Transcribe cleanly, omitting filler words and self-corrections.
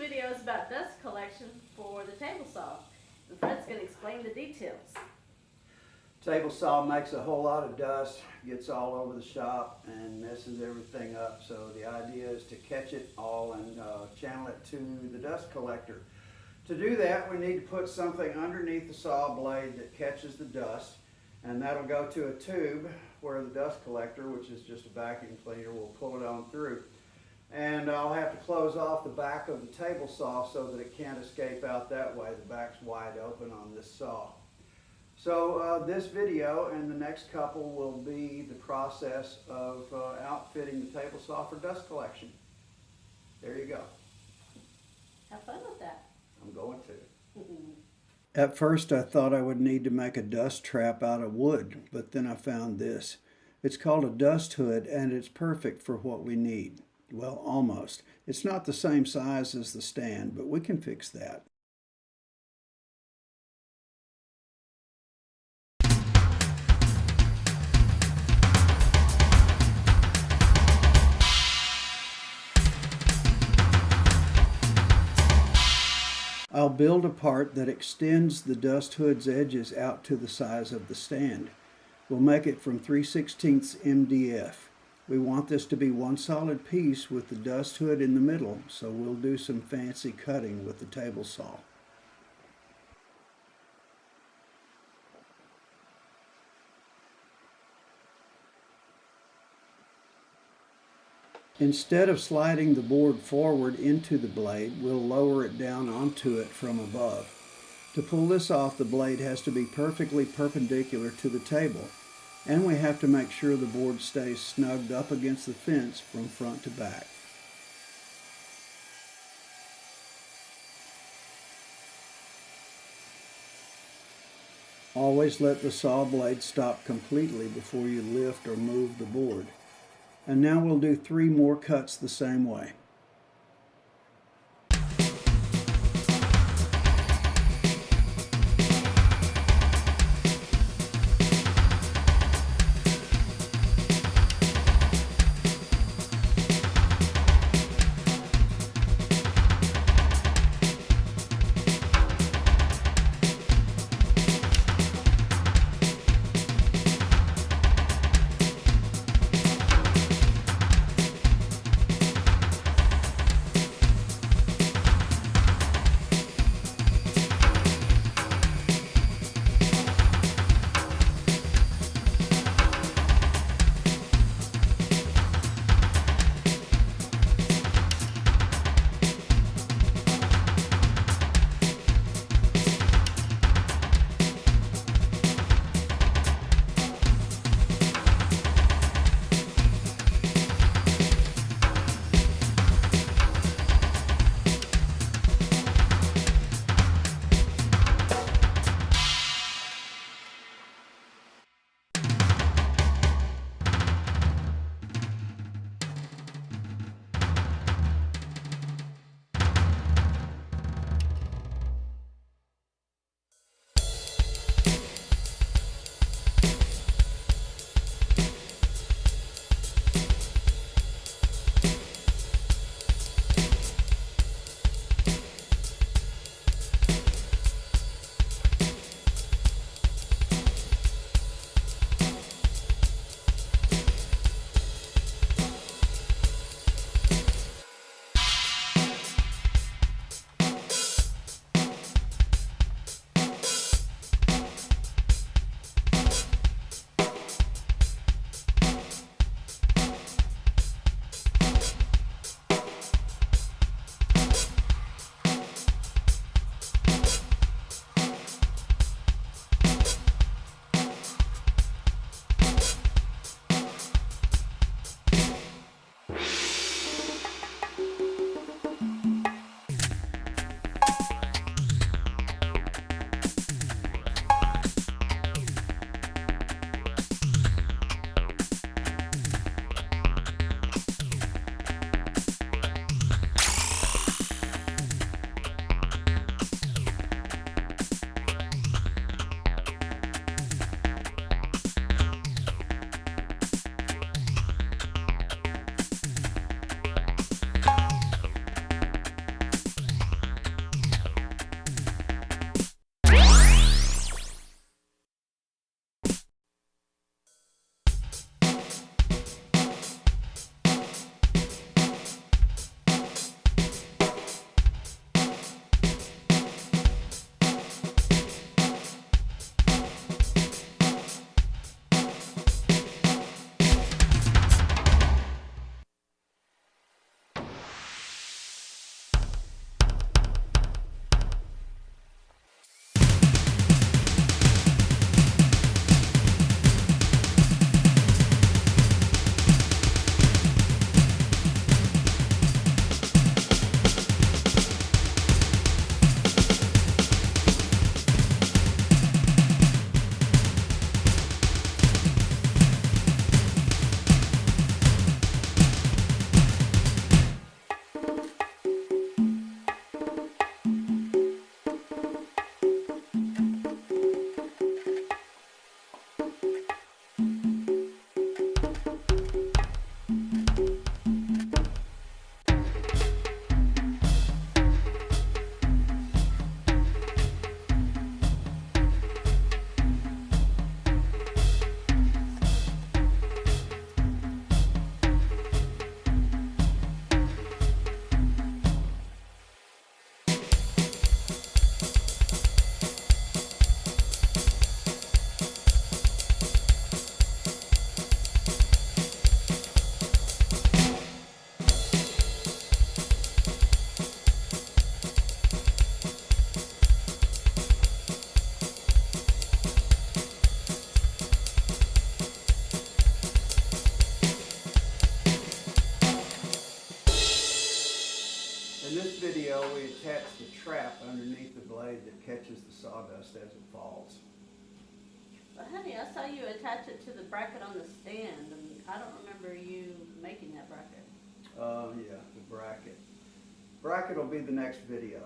video is about dust collection for the table saw. And Fred's going to explain the details. Table saw makes a whole lot of dust, gets all over the shop and messes everything up. So the idea is to catch it all and channel it to the dust collector. To do that, we need to put something underneath the saw blade that catches the dust, and that'll go to a tube where the dust collector, which is just a vacuum cleaner, will pull it on through. And I'll have to close off the back of the table saw so that it can't escape out that way. The back's wide open on this saw. So this video and the next couple will be the process of outfitting the table saw for dust collection. There you go. Have fun with that. I'm going to. At first I thought I would need to make a dust trap out of wood, but then I found this. It's called a dust hood and it's perfect for what we need. Well, almost. It's not the same size as the stand, but we can fix that. I'll build a part that extends the dust hood's edges out to the size of the stand. We'll make it from 3/16 MDF. We want this to be one solid piece with the dust hood in the middle, so we'll do some fancy cutting with the table saw. Instead of sliding the board forward into the blade, we'll lower it down onto it from above. To pull this off, the blade has to be perfectly perpendicular to the table, and we have to make sure the board stays snugged up against the fence from front to back. Always let the saw blade stop completely before you lift or move the board. And now we'll do 3 more cuts the same way. In this video, we attached a trap underneath the blade that catches the sawdust as it falls. But honey, I saw you attach it to the bracket on the stand, and I don't remember you making that bracket. Yeah, the bracket. Bracket will be the next video.